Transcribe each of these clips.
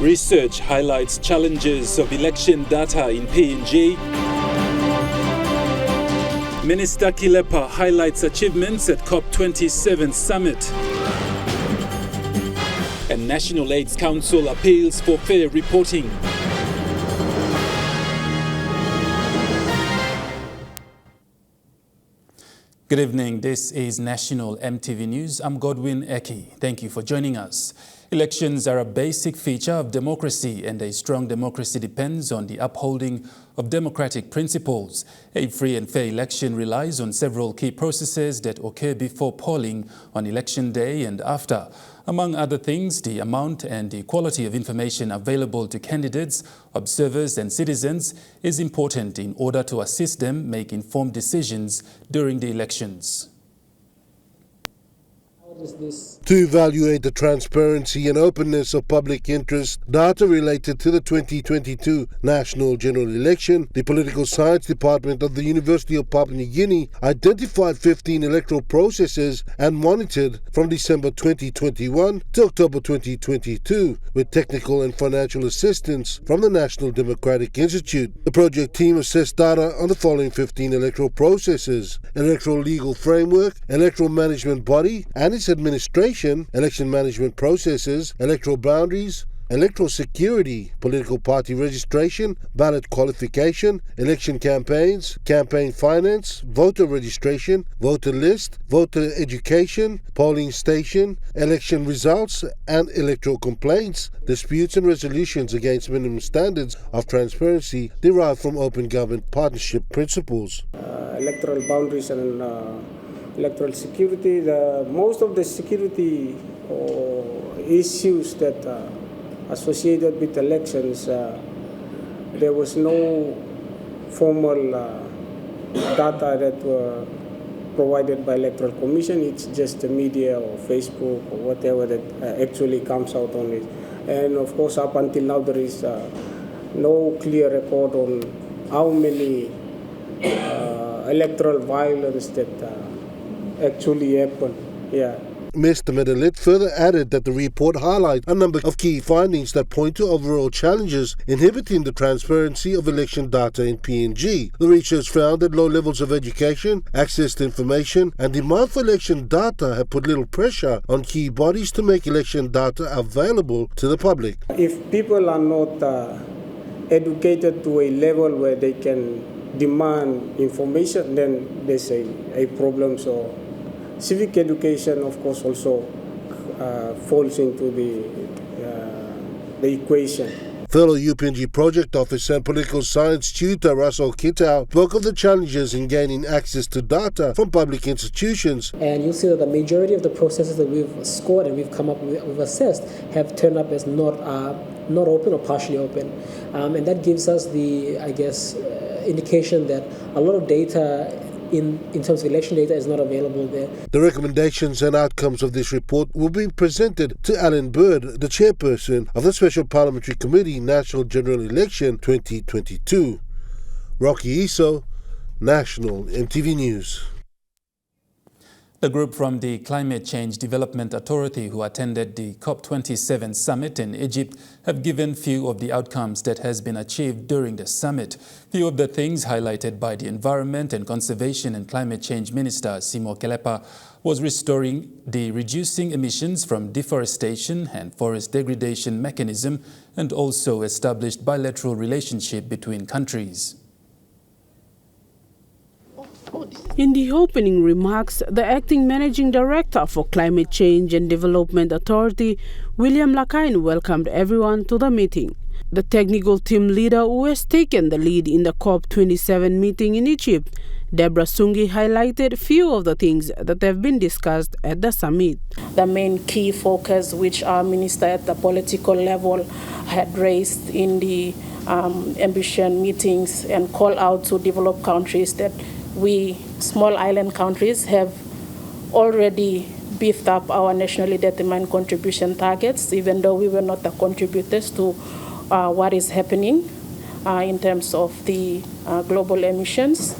Research highlights challenges of election data in PNG. Minister Kilepa highlights achievements at COP27 summit. And National AIDS Council appeals for fair reporting. Good evening, this is National EMTV News. I'm Godwin Eki. Thank you for joining us. Elections are a basic feature of democracy, and a strong democracy depends on the upholding of democratic principles. A free and fair election relies on several key processes that occur before polling on election day and after. Among other things, the amount and the quality of information available to candidates, observers and citizens is important in order to assist them make informed decisions during the elections. To evaluate the transparency and openness of public interest data related to the 2022 National General Election, the Political Science Department of the University of Papua New Guinea identified 15 electoral processes and monitored from December 2021 to October 2022 with technical and financial assistance from the National Democratic Institute. The project team assessed data on the following 15 electoral processes: electoral legal framework, electoral management body and its administration, election management processes, electoral boundaries, electoral security, political party registration, ballot qualification, election campaigns, campaign finance, voter registration, voter list, voter education, polling station, election results, and electoral complaints, disputes and resolutions against minimum standards of transparency derived from open government partnership principles. Electoral boundaries and electoral security, most of the security issues that associated with elections, there was no formal data that were provided by Electoral Commission. It's just the media or Facebook or whatever that actually comes out on it. And of course, up until now, there is no clear record on how many electoral violence that actually happened. Yeah. Mr. Medelit further added that the report highlights a number of key findings that point to overall challenges inhibiting the transparency of election data in PNG. The research found that low levels of education, access to information, and demand for election data have put little pressure on key bodies to make election data available to the public. If people are not educated to a level where they can demand information, then there's a problem. So civic education, of course, also falls into the equation. Fellow UPNG project officer and political science tutor Russell Kitau spoke of the challenges in gaining access to data from public institutions. And you'll see that the majority of the processes that we've scored and we've come up with, we've assessed, have turned up as not open or partially open. And that gives us the, indication that a lot of data in terms of election data is not available there. The recommendations and outcomes of this report will be presented to Alan Bird, the chairperson of the Special Parliamentary Committee National General Election 2022. Rocky Iso, National EMTV News. The group from the Climate Change Development Authority who attended the COP27 summit in Egypt have given few of the outcomes that has been achieved during the summit. Few of the things highlighted by the Environment and Conservation and Climate Change Minister Simo Kilepa was restoring the reducing emissions from deforestation and forest degradation mechanism, and also established bilateral relationship between countries. In the opening remarks, the Acting Managing Director for Climate Change and Development Authority, William Lakain, welcomed everyone to the meeting. The technical team leader who has taken the lead in the COP27 meeting in Egypt, Deborah Sungi, highlighted few of the things that have been discussed at the summit. The main key focus which our minister at the political level had raised in the ambition meetings and call out to developed countries that we small island countries have already beefed up our nationally determined contribution targets, even though we were not the contributors to what is happening in terms of the global emissions.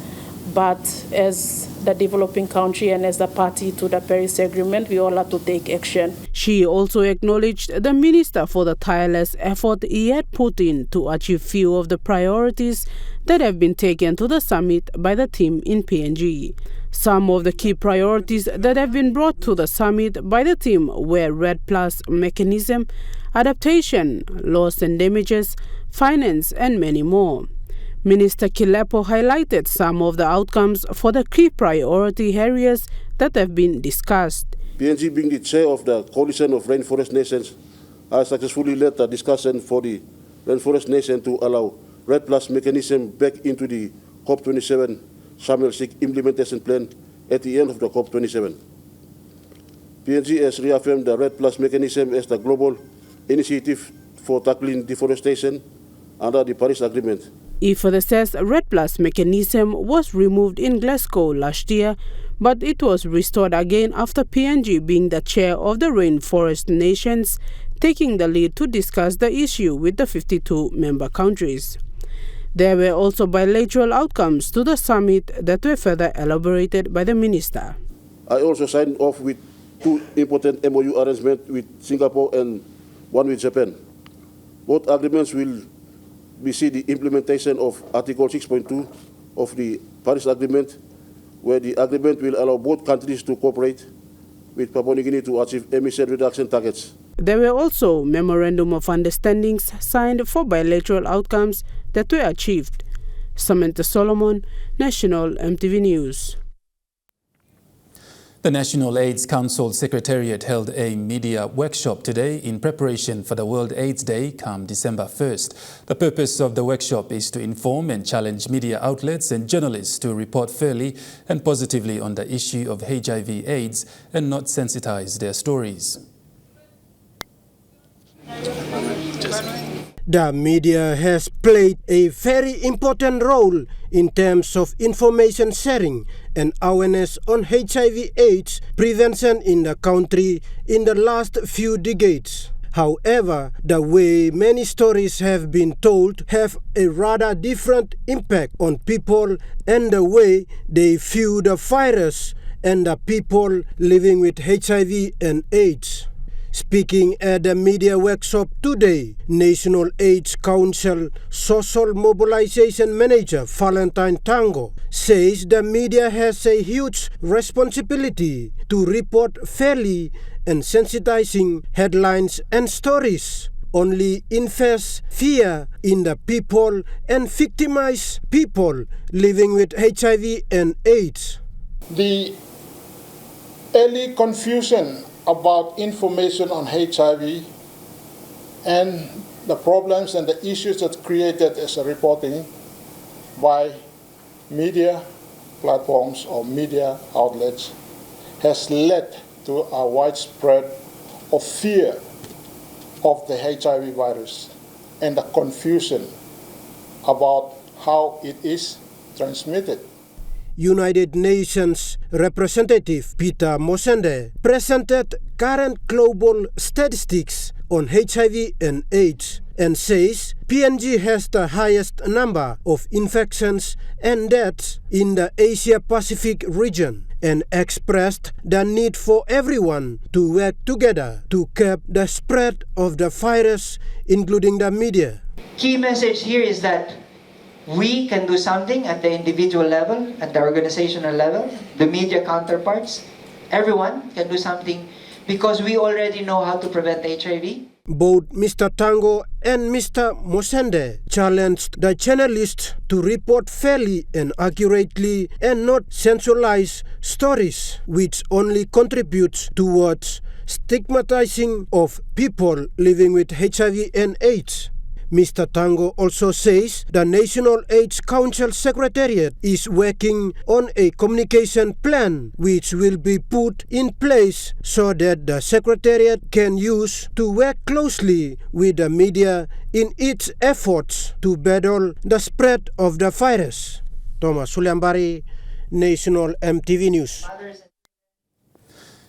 But as the developing country and as the party to the Paris Agreement, we all have to take action. She also acknowledged the minister for the tireless effort he had put in to achieve few of the priorities that have been taken to the summit by the team in PNG. Some of the key priorities that have been brought to the summit by the team were RED Plus mechanism, adaptation, loss and damages, finance and many more. Minister Kilepo highlighted some of the outcomes for the key priority areas that have been discussed. PNG, being the chair of the Coalition of Rainforest Nations, has successfully led the discussion for the Rainforest Nation to allow RED Plus mechanism back into the COP27 Sharm el-Sheikh implementation plan at the end of the COP27. PNG has reaffirmed the RED Plus mechanism as the global initiative for tackling deforestation under the Paris Agreement. He further says RED Plus mechanism was removed in Glasgow last year, but it was restored again after PNG, being the chair of the Rainforest Nations, taking the lead to discuss the issue with the 52 member countries. There were also bilateral outcomes to the summit that were further elaborated by the minister. I also signed off with 2 important MOU arrangements with Singapore and one with Japan. Both agreements will see the implementation of Article 6.2 of the Paris Agreement, where the agreement will allow both countries to cooperate with Papua New Guinea to achieve emission reduction targets. There were also memorandum of understandings signed for bilateral outcomes that were achieved. Samantha Solomon, National EMTV News. The National AIDS Council Secretariat held a media workshop today in preparation for the World AIDS Day come December 1st. The purpose of the workshop is to inform and challenge media outlets and journalists to report fairly and positively on the issue of HIV/AIDS and not sensitize their stories. The media has played a very important role in terms of information sharing and awareness on HIV/AIDS prevention in the country in the last few decades. However, the way many stories have been told have a rather different impact on people and the way they view the virus and the people living with HIV and AIDS. Speaking at the media workshop today, National AIDS Council Social Mobilization Manager Valentine Tango says the media has a huge responsibility to report fairly and sensitizing headlines and stories only infest fear in the people and victimize people living with HIV and AIDS. The early confusion about information on HIV and the problems and the issues that created as a reporting by media platforms or media outlets has led to a widespread of fear of the HIV virus and the confusion about how it is transmitted. United Nations Representative Peter Mosende presented current global statistics on HIV and AIDS and says PNG has the highest number of infections and deaths in the Asia-Pacific region and expressed the need for everyone to work together to curb the spread of the virus, including the media. Key message here is that we can do something at the individual level, at the organizational level, the media counterparts. Everyone can do something because we already know how to prevent HIV. Both Mr. Tango and Mr. Mosende challenged the journalists to report fairly and accurately and not sensationalize stories which only contributes towards stigmatizing of people living with HIV and AIDS. Mr. Tango also says the National AIDS Council Secretariat is working on a communication plan which will be put in place so that the Secretariat can use to work closely with the media in its efforts to battle the spread of the virus. Thomas Suliambari, National EMTV News.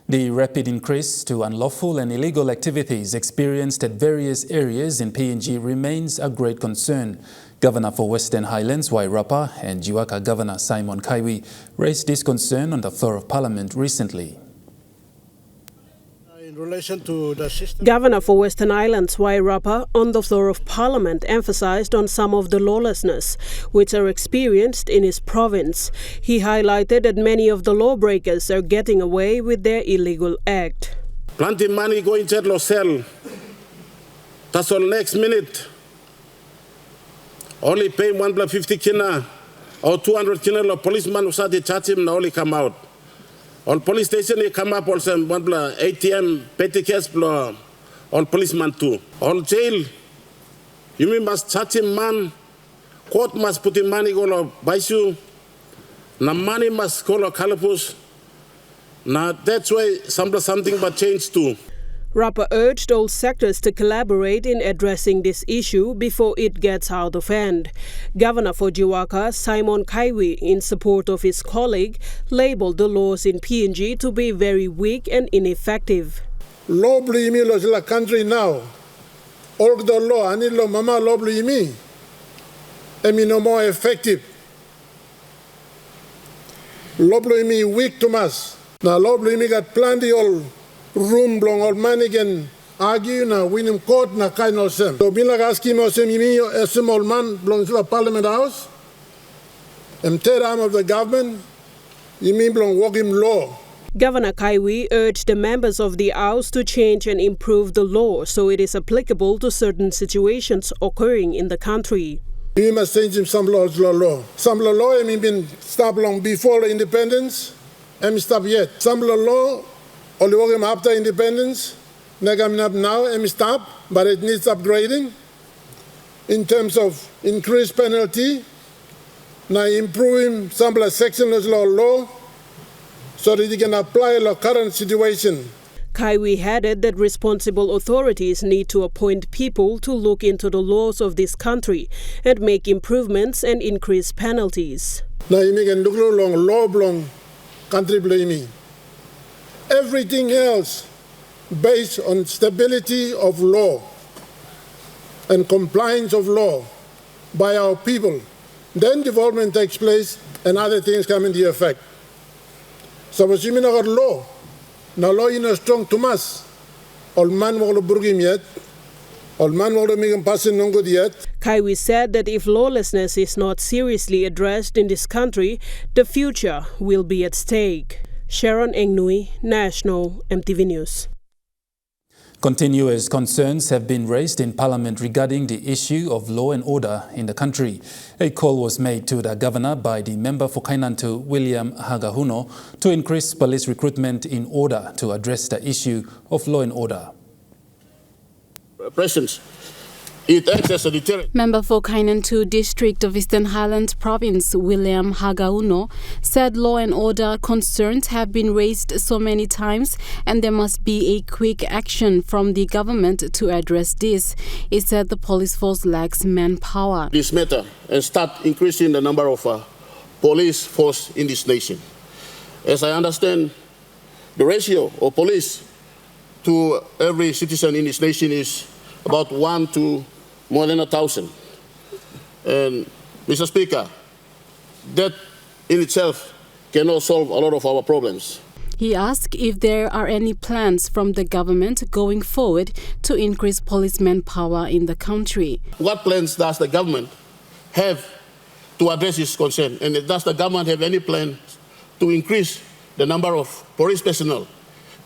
The rapid increase to unlawful and illegal activities experienced at various areas in PNG remains a great concern. Governor for Western Highlands, Wairapa, and Jiwaka Governor Simon Kaiwi raised this concern on the floor of Parliament recently. In relation to the system, Governor for Western Highlands, Wairapa, on the floor of Parliament emphasized on some of the lawlessness which are experienced in his province. He highlighted that many of the lawbreakers are getting away with their illegal act. Plenty money going to lo sell. That's all next minute. Only pay 150 kina or 200 kina lo policeman who started charge him only come out. On police station he come up also one ATM petty case blow on policeman too. On jail you must charge him man. Court must put in money go lo baisu. Na money must go lo calipus. Now that's why something but change too. Rapa urged all sectors to collaborate in addressing this issue before it gets out of hand. Governor for Jiwaka, Simon Kaiwi, in support of his colleague, labelled the laws in PNG to be very weak and ineffective. Law blimi lo sila country now. All the law, ani lo mama law blimi. Emi no more effective. Law blimi weak to mass. Now law blimi got plenty all room blong all money can argue na win him court na kind of sem. So bila aski mo sem yimi a small man belongs to the Parliament House. Third arm of the government, yimi belong work him law. Governor Kaiwi urged the members of the House to change and improve the law so it is applicable to certain situations occurring in the country. We must change him some laws law. Some law I mean been stopped long before independence, and stop yet. Some law only work him after independence, coming up now, and stop, but it needs upgrading in terms of increased penalty, now improving some section of law so that you can apply the current situation. Kaiwi added that responsible authorities need to appoint people to look into the laws of this country and make improvements and increase penalties. Now you can look along law belong country blaming. Everything else based on stability of law and compliance of law by our people. Then development takes place and other things come into effect. So we mean our law. Now law is strong to mass. All man will burgim yet. All man will make him pass in no good yet. Kaiwi said that if lawlessness is not seriously addressed in this country, the future will be at stake. Sharon Engnui, National EMTV News. Continuous concerns have been raised in Parliament regarding the issue of law and order in the country. A call was made to the governor by the member for Kainantu, William Hagahuno, to increase police recruitment in order to address the issue of law and order. Presence. It acts as a deterrent. Member for Kainantu District of Eastern Highlands Province, William Hagauno, said law and order concerns have been raised so many times and there must be a quick action from the government to address this. He said the police force lacks manpower. This matter and start increasing the number of police force in this nation. As I understand, the ratio of police to every citizen in this nation is about 1 to more than 1,000. And Mr. Speaker, that in itself cannot solve a lot of our problems. He asked if there are any plans from the government going forward to increase police manpower in the country. What plans does the government have to address this concern? And does the government have any plan to increase the number of police personnel,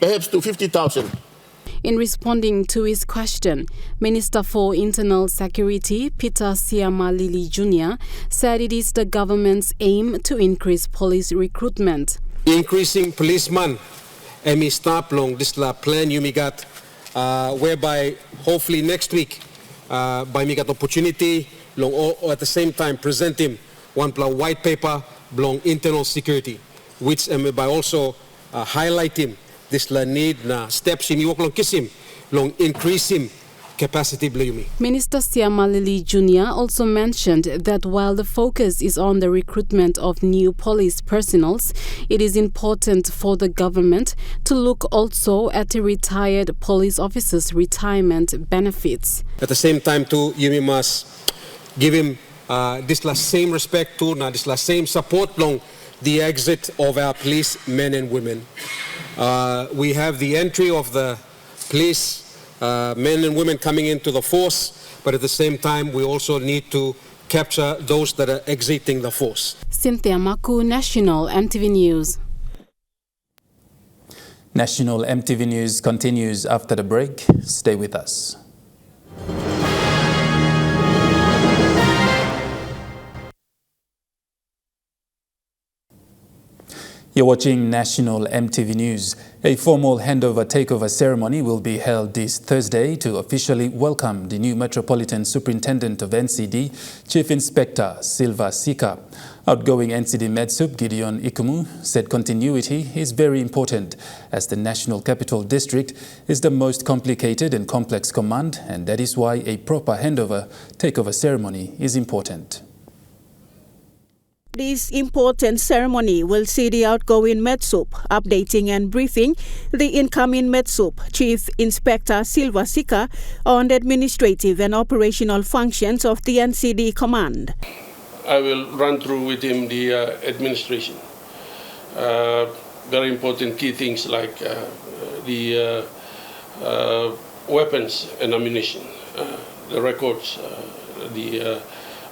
perhaps to 50,000? In responding to his question, Minister for Internal Security, Peter Siamalili Jr., said it is the government's aim to increase police recruitment. Increasing policemen, and we start long this plan you got, whereby hopefully next week, by me got opportunity long or at the same time present him one white paper long internal security, which by also highlight him this need na steps in long kiss him long increase him capacity. Minister Siamalili Jr. also mentioned that while the focus is on the recruitment of new police personnel, it is important for the government to look also at the retired police officers' retirement benefits. At the same time too, you must give him this la same respect to, na this la same support long the exit of our police men and women. We have the entry of the police men and women coming into the force, but at the same time we also need to capture those that are exiting the force. Cynthia Maku, National EMTV News. National EMTV News continues after the break. Stay with us. You're watching National EMTV News. A formal handover takeover ceremony will be held this Thursday to officially welcome the new Metropolitan Superintendent of NCD, Chief Inspector Silva Sika. Outgoing NCD Medsup Gideon Ikumu said continuity is very important as the National Capital District is the most complicated and complex command, and that is why a proper handover takeover ceremony is important. This important ceremony will see the outgoing Medsup updating and briefing the incoming Medsup Chief Inspector Silva Sika on the administrative and operational functions of the NCD command. I will run through with him the administration. Very important key things like the weapons and ammunition, the records, the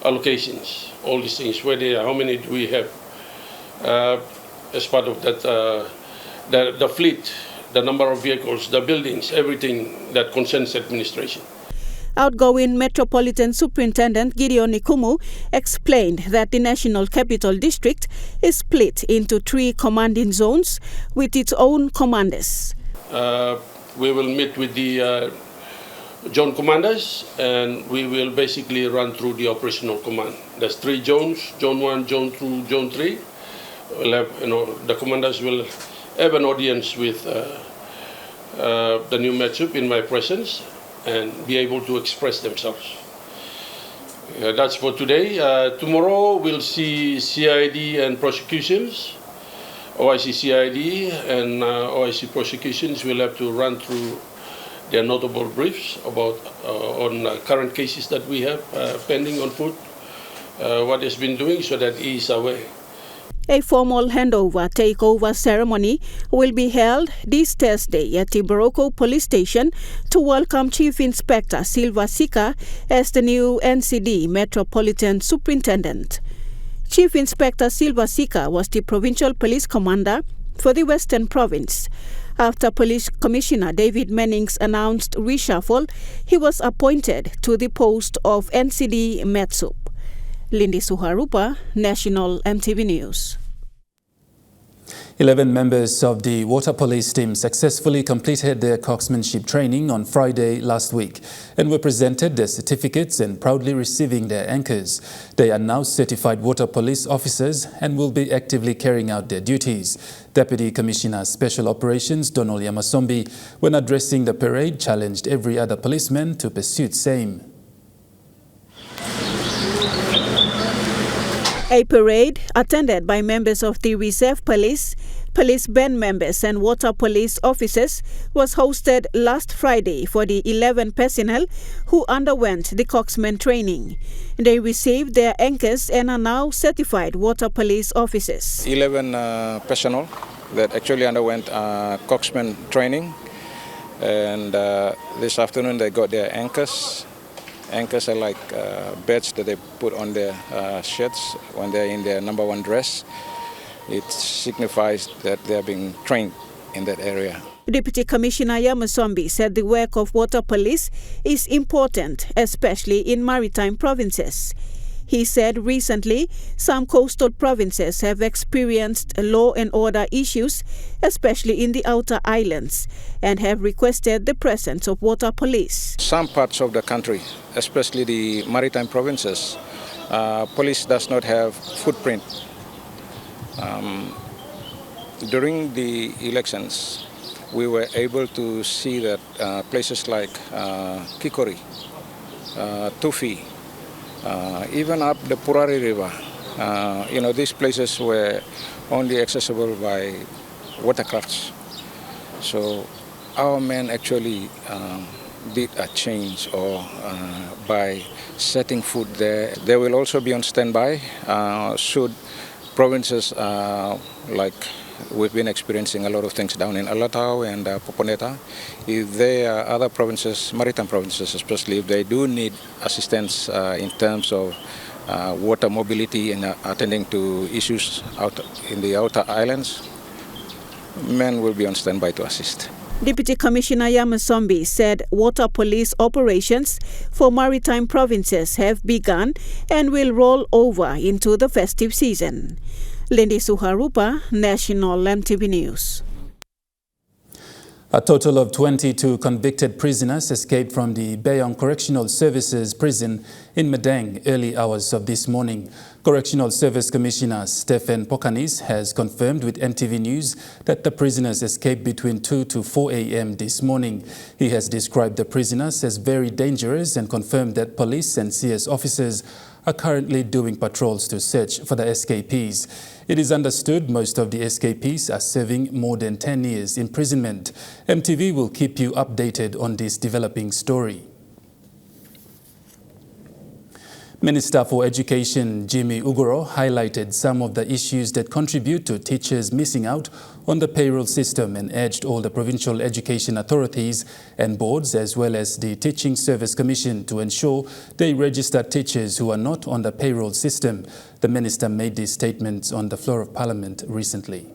allocations, all these things, where they are, how many do we have as part of that, the fleet, the number of vehicles, the buildings, everything that concerns administration. Outgoing Metropolitan Superintendent Gideon Ikumu explained that the National Capital District is split into 3 commanding zones with its own commanders. We will meet with the zone commanders, and we will basically run through the operational command. There's 3 zones, Zone 1, Zone 2, Zone 3. We'll have, the commanders will have an audience with the new Medsup in my presence and be able to express themselves. That's for today. Tomorrow we'll see CID and prosecutions. OIC CID and OIC prosecutions will have to run through their notable briefs about on current cases that we have pending on foot, what has been doing, so that he is aware. A formal handover takeover ceremony will be held this Thursday at the Boroko Police Station to welcome Chief Inspector Silva Sika as the new NCD Metropolitan Superintendent. Chief Inspector Silva Sika was the Provincial Police Commander for the Western Province. After Police Commissioner David Mannings announced reshuffle, he was appointed to the post of NCD Medsup. Lindy Suharupa, National EMTV News. 11 members of the Water Police team successfully completed their coxsmanship training on Friday last week and were presented their certificates and proudly receiving their anchors. They are now certified water police officers and will be actively carrying out their duties. Deputy Commissioner Special Operations Donald Yamasombi, when addressing the parade, challenged every other policeman to pursue same. A parade attended by members of the Reserve Police, police band members and water police officers was hosted last Friday for the 11 personnel who underwent the coxsman training. They received their anchors and are now certified water police officers. 11 personnel that actually underwent coxsman training, and this afternoon they got their anchors. Anchors are like badges that they put on their shirts when they're in their number 1 dress. It signifies that they're being trained in that area. Deputy Commissioner Yamasombi said the work of water police is important, especially in maritime provinces. He said recently some coastal provinces have experienced law and order issues, especially in the outer islands, and have requested the presence of water police. Some parts of the country, especially the maritime provinces, police does not have footprint. During the elections, we were able to see that places like Kikori, Tufi, even up the Purari River, these places were only accessible by watercrafts. So our men actually did a change or by setting food there. They will also be on standby should provinces like we've been experiencing a lot of things down in Alatau and Poponeta. If there are other provinces, maritime provinces especially, if they do need assistance in terms of water mobility and attending to issues out in the outer islands, men will be on standby to assist. Deputy Commissioner Yamasombi said water police operations for maritime provinces have begun and will roll over into the festive season. Lindy Suharupa, National EMTV News. A total of 22 convicted prisoners escaped from the Bayong Correctional Services prison in Madang early hours of this morning. Correctional Service Commissioner Stephen Pokanis has confirmed with EMTV News that the prisoners escaped between 2 to 4 a.m. this morning. He has described the prisoners as very dangerous and confirmed that police and CS officers are currently doing patrols to search for the escapees. It is understood most of the escapees are serving more than 10 years imprisonment. EMTV will keep you updated on this developing story. Minister for Education Jimmy Uguro highlighted some of the issues that contribute to teachers missing out on the payroll system and urged all the provincial education authorities and boards as well as the Teaching Service Commission to ensure they register teachers who are not on the payroll system. The minister made these statements on the floor of Parliament recently.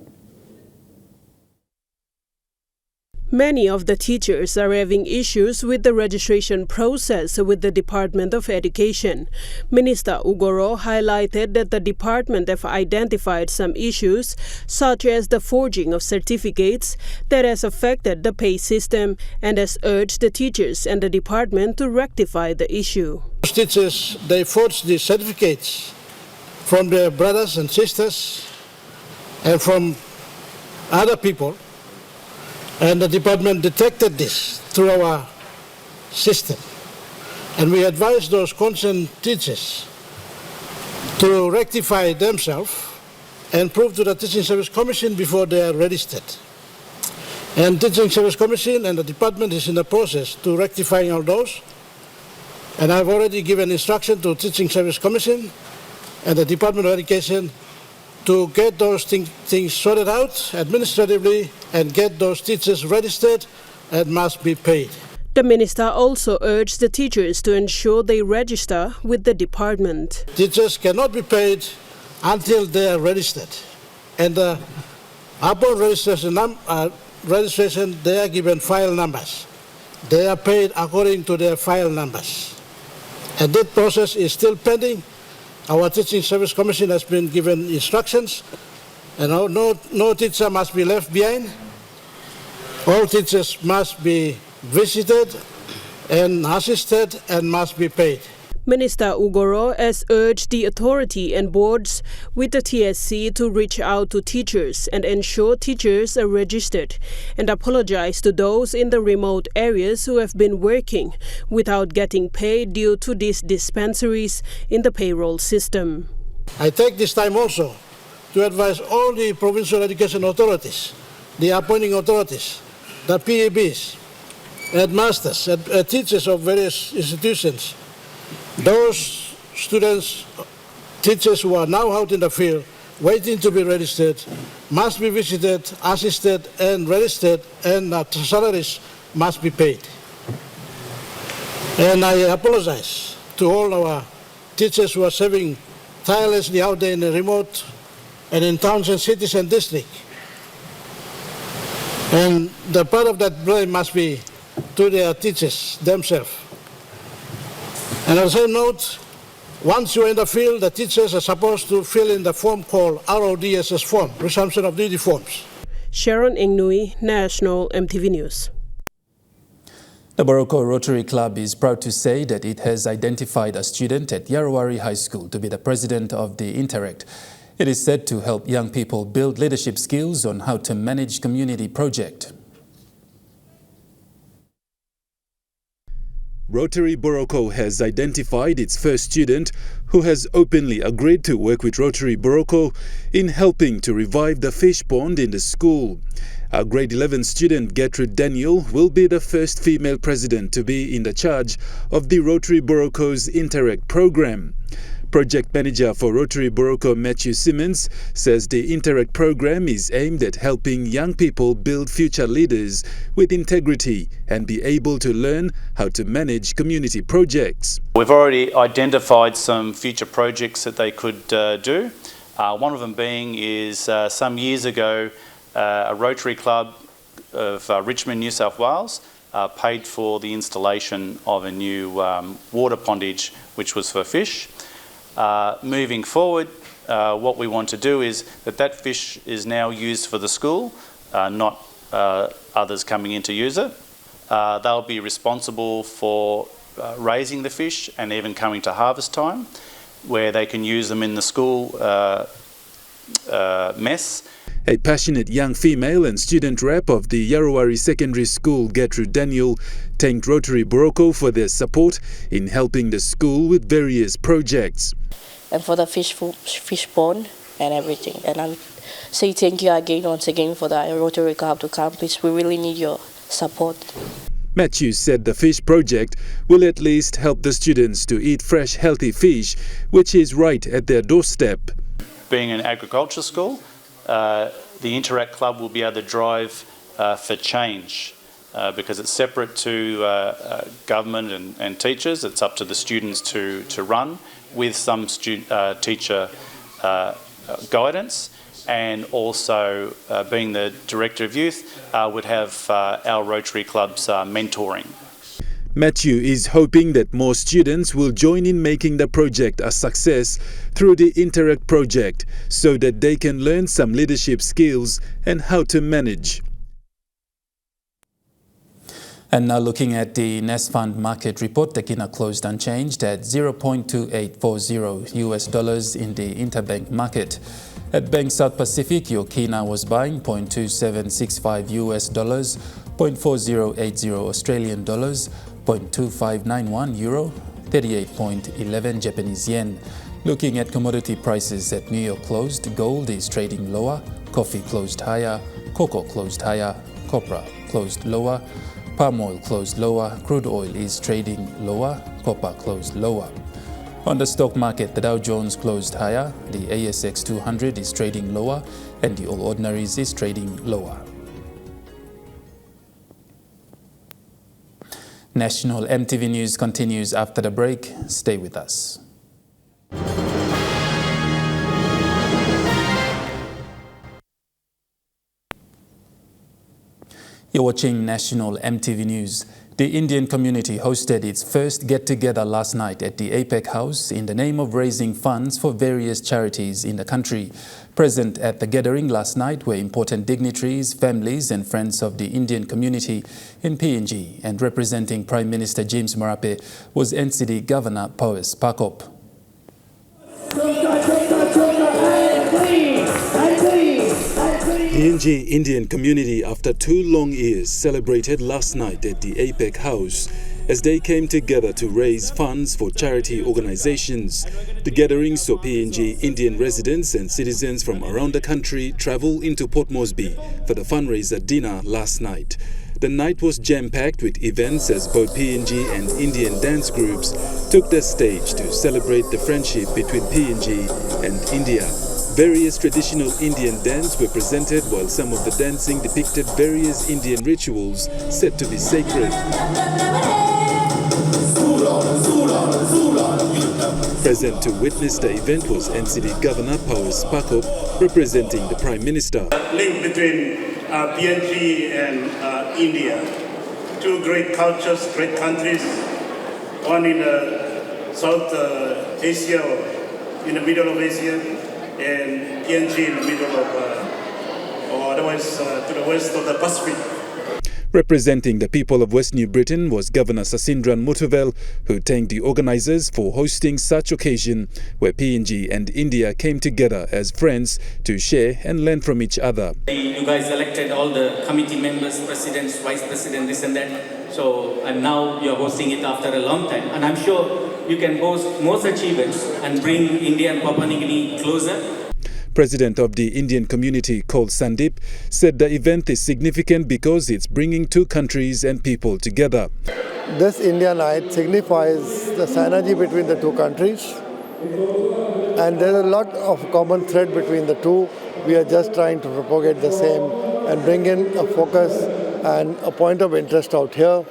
Many of the teachers are having issues with the registration process with the Department of Education. Minister Uguro highlighted that the department have identified some issues, such as the forging of certificates, that has affected the pay system and has urged the teachers and the department to rectify the issue. Teachers, they forge the certificates from their brothers and sisters and from other people. And the department detected this through our system. And we advised those concerned teachers to rectify themselves and prove to the Teaching Service Commission before they are registered. And Teaching Service Commission and the department is in the process to rectifying all those. And I've already given instruction to Teaching Service Commission and the Department of Education to get those things sorted out administratively and get those teachers registered and must be paid. The minister also urged the teachers to ensure they register with the department. Teachers cannot be paid until they are registered. And upon registration, they are given file numbers. They are paid according to their file numbers. And that process is still pending. Our Teaching Service Commission has been given instructions, and no teacher must be left behind. All teachers must be visited and assisted and must be paid. Minister Uguro has urged the authority and boards with the TSC to reach out to teachers and ensure teachers are registered, and apologize to those in the remote areas who have been working without getting paid due to these dispensaries in the payroll system. I take this time also to advise all the provincial education authorities, the appointing authorities, the PABs, headmasters, teachers of various institutions, those students, teachers who are now out in the field waiting to be registered must be visited, assisted and registered, and salaries must be paid. And I apologize to all our teachers who are serving tirelessly out there in the remote and in towns and cities and districts. And the part of that blame must be to their teachers themselves. And on the same note, once you're in the field, the teachers are supposed to fill in the form called RODSS form, Resumption of Duty forms. Sharon Ingnui, National EMTV News. The Boroko Rotary Club is proud to say that it has identified a student at Yarawari High School to be the president of the Interact. It is said to help young people build leadership skills on how to manage community projects. Rotary Boroko has identified its first student who has openly agreed to work with Rotary Boroko in helping to revive the fish pond in the school. Our grade 11 student Gertrude Daniel will be the first female president to be in the charge of the Rotary Boroko's Interact program. Project manager for Rotary Boroko Matthew Simmons says the Interact program is aimed at helping young people build future leaders with integrity and be able to learn how to manage community projects. We've already identified some future projects that they could do. One of them being is some years ago a Rotary Club of Richmond, New South Wales paid for the installation of a new water pondage which was for fish. Moving forward, what we want to do is that fish is now used for the school, not others coming in to use it. They'll be responsible for raising the fish and even coming to harvest time, where they can use them in the school mess. A passionate young female and student rep of the Yarrawari Secondary School, Gertrude Daniel, thanked Rotary Boroko for their support in helping the school with various projects. And for the fish pond and everything. And I say thank you again, once again, for the Rotary Club to come, because we really need your support. Matthews said the fish project will at least help the students to eat fresh, healthy fish, which is right at their doorstep. Being an agriculture school, the Interact Club will be able to drive for change because it's separate to government and teachers. It's up to the students to run with some teacher guidance, and also being the Director of Youth would have our Rotary Club's mentoring. Matthew is hoping that more students will join in making the project a success through the Interact project so that they can learn some leadership skills and how to manage. And now looking at the Nest Fund market report, the Kina closed unchanged at $0.2840 US in the interbank market. At Bank South Pacific, your Kina was buying $0.2765 US, $0.4080 Australian dollars, 0.2591 euro, 38.11 Japanese yen. Looking at commodity prices at New York closed, gold is trading lower, coffee closed higher, cocoa closed higher, copra closed lower, palm oil closed lower, crude oil is trading lower, copper closed lower. On the stock market, the Dow Jones closed higher, the ASX 200 is trading lower, and the All Ordinaries is trading lower. National EMTV News continues after the break. Stay with us. You're watching National EMTV News. The Indian community hosted its first get-together last night at the APEC House in the name of raising funds for various charities in the country. Present at the gathering last night were important dignitaries, families and friends of the Indian community in PNG, and representing Prime Minister James Marape was NCD Governor Powes Pakop. PNG Indian community, after 2 long years, celebrated last night at the APEC House as they came together to raise funds for charity organizations. The gathering saw PNG Indian residents and citizens from around the country travel into Port Moresby for the fundraiser dinner last night. The night was jam-packed with events as both PNG and Indian dance groups took the stage to celebrate the friendship between PNG and India. Various traditional Indian dances were presented, while some of the dancing depicted various Indian rituals said to be sacred. Present to witness the event was NCD Governor Powes Pakop, representing the Prime Minister. Link between PNG and India, 2 great cultures, great countries, one in South Asia, or in the middle of Asia, and PNG in the middle of, or otherwise to the west of the Pacific. Representing the people of West New Britain was Governor Sasindran Mutuvel, who thanked the organisers for hosting such occasion where PNG and India came together as friends to share and learn from each other. You guys elected all the committee members, presidents, vice president, this and that. So, and now you're hosting it after a long time. And I'm sure you can host more such events and bring India and Papua New Guinea closer. President of the Indian community, Kol Sandeep, said the event is significant because it's bringing two countries and people together. This India night signifies the synergy between the two countries, and there's a lot of common thread between the two. We are just trying to propagate the same and bring in a focus and a point of interest out here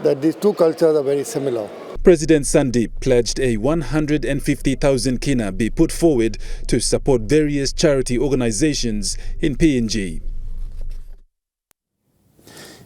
that these two cultures are very similar. President Sandeep pledged a 150,000 kina be put forward to support various charity organizations in PNG.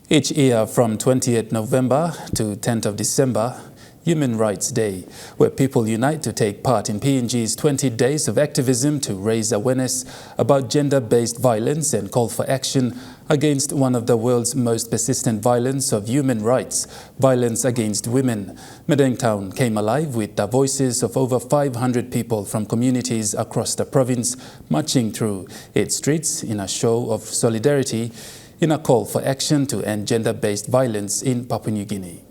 Each year from 28th November to 10th of December, Human Rights Day, where people unite to take part in PNG's 20 days of activism to raise awareness about gender-based violence and call for action against one of the world's most persistent violence of human rights, violence against women. Madang Town came alive with the voices of over 500 people from communities across the province marching through its streets in a show of solidarity in a call for action to end gender-based violence in Papua New Guinea.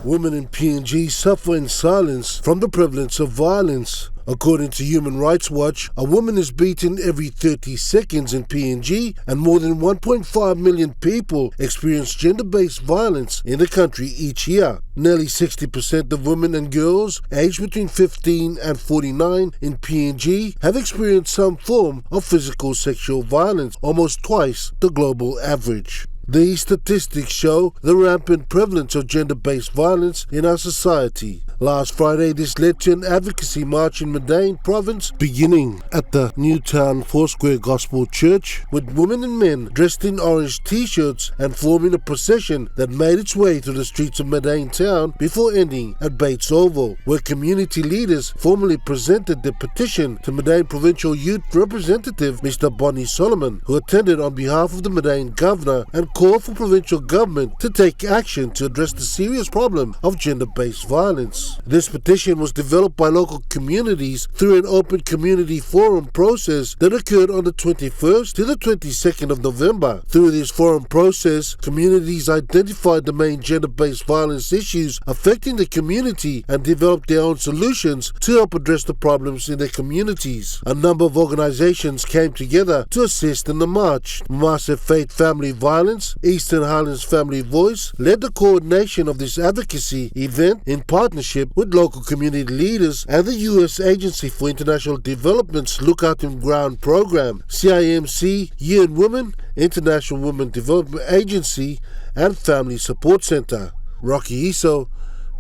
Women in PNG suffer in silence from the prevalence of violence. According to Human Rights Watch, a woman is beaten every 30 seconds in PNG, and more than 1.5 million people experience gender-based violence in the country each year. Nearly 60% of women and girls aged between 15 and 49 in PNG have experienced some form of physical sexual violence, almost twice the global average. These statistics show the rampant prevalence of gender-based violence in our society. Last Friday, this led to an advocacy march in Madang province, beginning at the Newtown Foursquare Gospel Church, with women and men dressed in orange t-shirts and forming a procession that made its way through the streets of Madang Town before ending at Bates Oval, where community leaders formally presented their petition to Madang Provincial Youth Representative Mr. Bonnie Solomon, who attended on behalf of the Madang Governor and called for provincial government to take action to address the serious problem of gender-based violence. This petition was developed by local communities through an open community forum process that occurred on the 21st to the 22nd of November. Through this forum process, communities identified the main gender-based violence issues affecting the community and developed their own solutions to help address the problems in their communities. A number of organizations came together to assist in the march. Massive Faith Family Violence, Eastern Highlands Family Voice led the coordination of this advocacy event in partnership with local community leaders and the U.S. Agency for International Development's Lookout in Ground program, CIMC, UN Women, International Women Development Agency, and Family Support Center. Rocky Iso,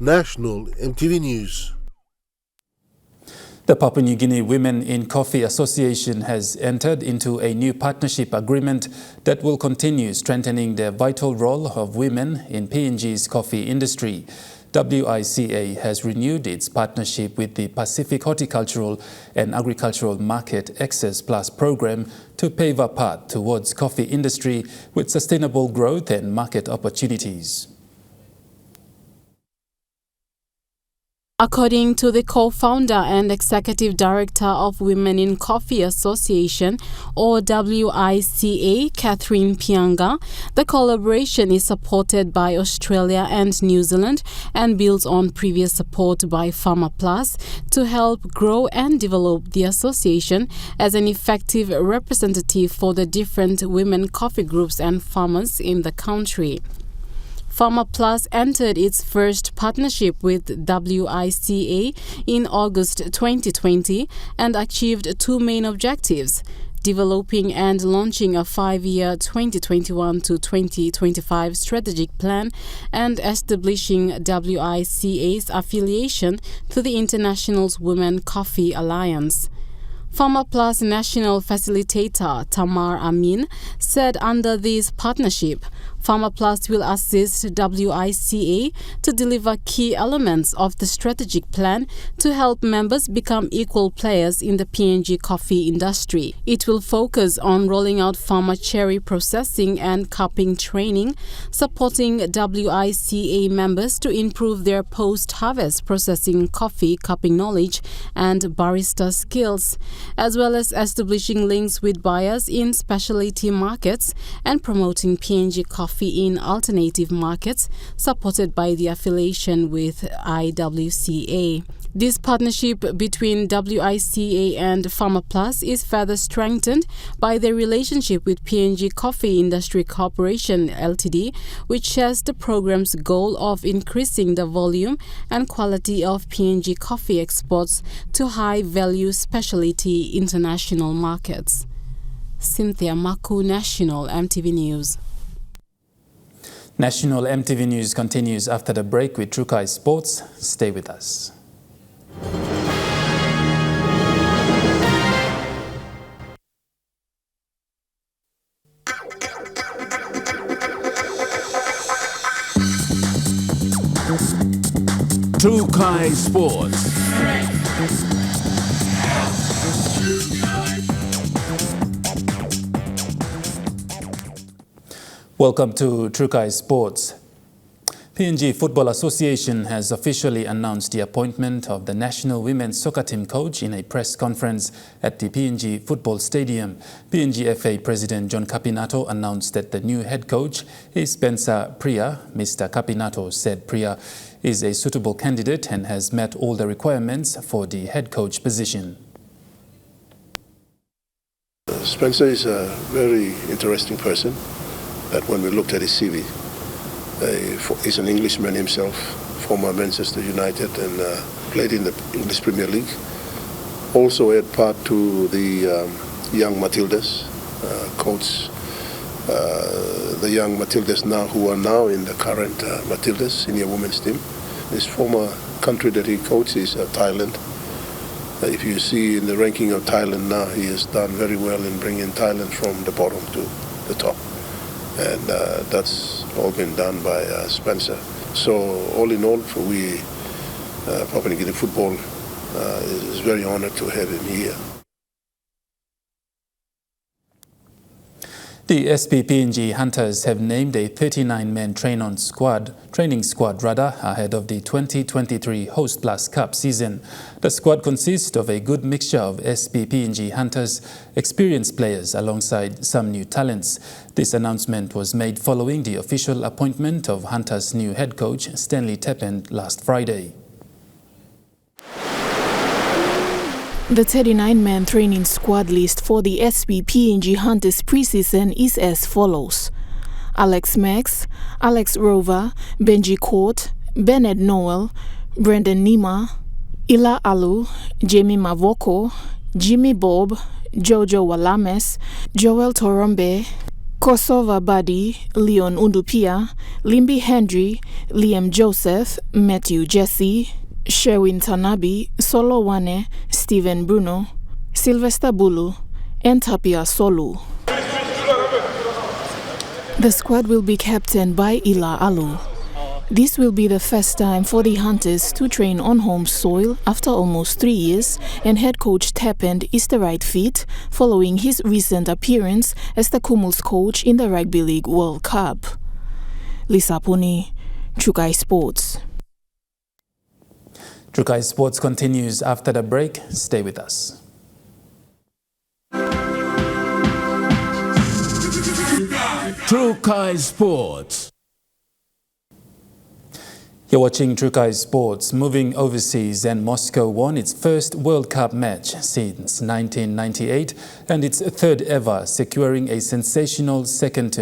National EMTV News. The Papua New Guinea Women in Coffee Association has entered into a new partnership agreement that will continue strengthening the vital role of women in PNG's coffee industry. WICA has renewed its partnership with the Pacific Horticultural and Agricultural Market Access Plus program to pave a path towards coffee industry with sustainable growth and market opportunities. According to the co-founder and executive director of Women in Coffee Association, or WICA, Catherine Pianga, the collaboration is supported by Australia and New Zealand and builds on previous support by Farmer Plus to help grow and develop the association as an effective representative for the different women coffee groups and farmers in the country. Farmer Plus entered its first partnership with WICA in August 2020 and achieved two main objectives: developing and launching a 5-year 2021 to 2025 strategic plan and establishing WICA's affiliation to the International Women Coffee Alliance. Farmer Plus National Facilitator Tamar Amin said under this partnership, Farmer Plus will assist WICA to deliver key elements of the strategic plan to help members become equal players in the PNG coffee industry. It will focus on rolling out farmer cherry processing and cupping training, supporting WICA members to improve their post-harvest processing coffee cupping knowledge and barista skills, as well as establishing links with buyers in specialty markets and promoting PNG coffee coffee in alternative markets, supported by the affiliation with IWCA. This partnership between WICA and PharmaPlus is further strengthened by the relationship with PNG Coffee Industry Corporation Ltd, which shares the program's goal of increasing the volume and quality of PNG coffee exports to high-value specialty international markets. Cynthia Maku, National EMTV News. National EMTV News continues after the break with Trukai Sports. Stay with us. Trukai Sports. Welcome to Trukai Sports. PNG Football Association has officially announced the appointment of the national women's soccer team coach in a press conference at the PNG Football Stadium. PNG FA President John Capinato announced that the new head coach is Spencer Priya. Mr. Capinato said Priya is a suitable candidate and has met all the requirements for the head coach position. Spencer is a very interesting person. That when we looked at his CV, he's an Englishman himself, former Manchester United, and played in the English Premier League. Also had part to the young Matildas, coach the young Matildas now who are now in the current Matildas senior women's team. His former country that he coaches is Thailand. If you see in the ranking of Thailand now, he has done very well in bringing Thailand from the bottom to the top. And that's all been done by Spencer. So all in all, we, Papua New Guinea Football, is very honored to have him here. The SPPNG Hunters have named a 39-man training squad ahead of the 2023 Host Plus Cup season. The squad consists of a good mixture of SPPNG Hunters experienced players alongside some new talents. This announcement was made following the official appointment of Hunters' new head coach, Stanley Tepend, last Friday. The 39-man training squad list for the SPPNG Hunters preseason is as follows: Alex Max, Alex Rover, Benji Court, Bennett Noel, Brendan Nima, Ila Alu, Jamie Mavoko, Jimmy Bob, Jojo Walames, Joel Torombe, Kosova Badi, Leon Undupia, Limbi Hendry, Liam Joseph, Matthew Jesse, Sherwin Tanabi, Solo Wane, Stephen Bruno, Sylvester Bulu, and Tapia Solu. The squad will be captained by Ila Alu. This will be the first time for the Hunters to train on home soil after almost 3 years, and head coach Tepend is the right fit following his recent appearance as the Kumuls coach in the Rugby League World Cup. Lisa Puni, Trukai Sports. Trukai Sports continues after the break. Stay with us. Trukai Sports. You're watching Trukai Sports. Moving overseas, and Moscow won its first World Cup match since 1998 and its third ever, securing a sensational second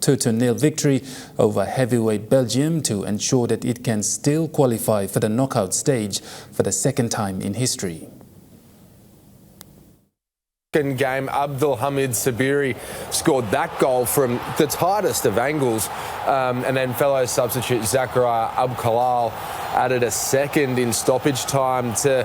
2-0 victory over heavyweight Belgium to ensure that it can still qualify for the knockout stage for the second time in history. Second game, Abdul Hamid Sabiri scored that goal from the tightest of angles, and then fellow substitute Zachariah Abkalal added a second in stoppage time to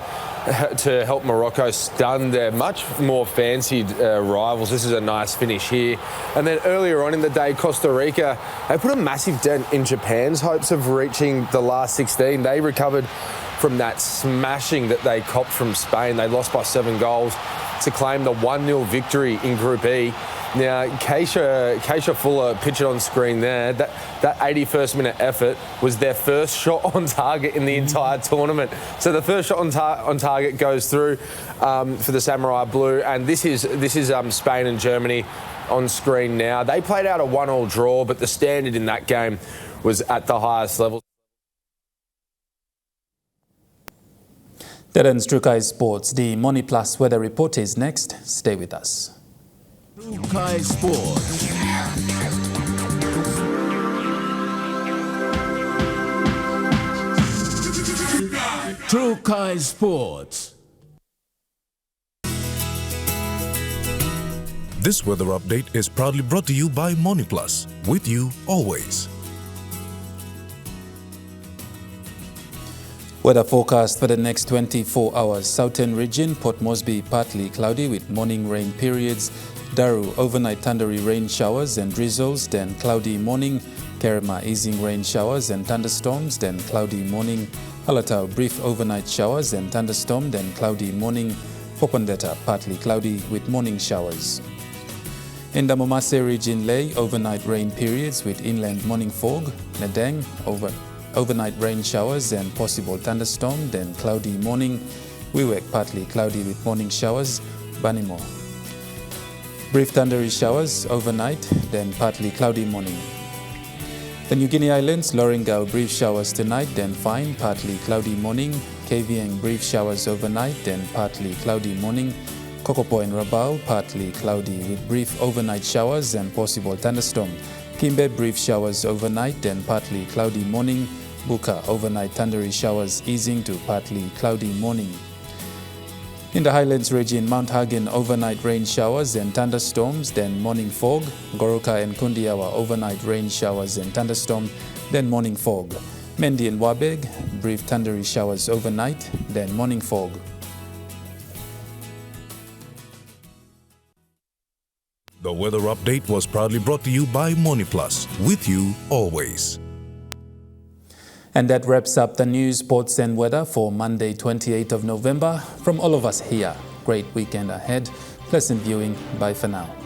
help Morocco stun their much more fancied rivals. This is a nice finish here. And then earlier on in the day, Costa Rica, they put a massive dent in Japan's hopes of reaching the last 16. They recovered from that smashing that they copped from Spain. They lost by 7 goals to claim the 1-0 victory in Group E. Now, Keisha Fuller pitched it on screen there. That 81st minute effort was their first shot on target in the entire tournament. So the first shot on target goes through for the Samurai Blue, and this is Spain and Germany on screen now. They played out a 1-1 draw, but the standard in that game was at the highest level. That ends Trukai Sports. The Money Plus weather report is next. Stay with us. Trukai Sports. Trukai Sports. This weather update is proudly brought to you by Money Plus. With you always. Weather forecast for the next 24 hours. Southern region, Port Moresby partly cloudy with morning rain periods. Daru overnight thundery rain showers and drizzles, then cloudy morning. Kerema easing rain showers and thunderstorms, then cloudy morning. Halatau brief overnight showers and thunderstorm, then cloudy morning. Popondetta partly cloudy with morning showers. In the Momase region, Ley overnight rain periods with inland morning fog. Nedeng overnight rain showers and possible thunderstorm, then cloudy morning. Wewak partly cloudy with morning showers. Banimo brief thundery showers overnight, then partly cloudy morning. The New Guinea Islands, Lorengau brief showers tonight, then fine, partly cloudy morning. Kavieng brief showers overnight, then partly cloudy morning. Kokopo and Rabaul partly cloudy with brief overnight showers and possible thunderstorm. Kimbe brief showers overnight, then partly cloudy morning. Buka overnight thundery showers easing to partly cloudy morning. In the Highlands region, Mount Hagen overnight rain showers and thunderstorms, then morning fog. Goroka and Kundiawa overnight rain showers and thunderstorm, then morning fog. Mendi and Wabeg brief thundery showers overnight, then morning fog. The weather update was proudly brought to you by Money Plus. With you always. And that wraps up the news, sports and weather for Monday, 28th of November. From all of us here, great weekend ahead. Pleasant viewing. Bye for now.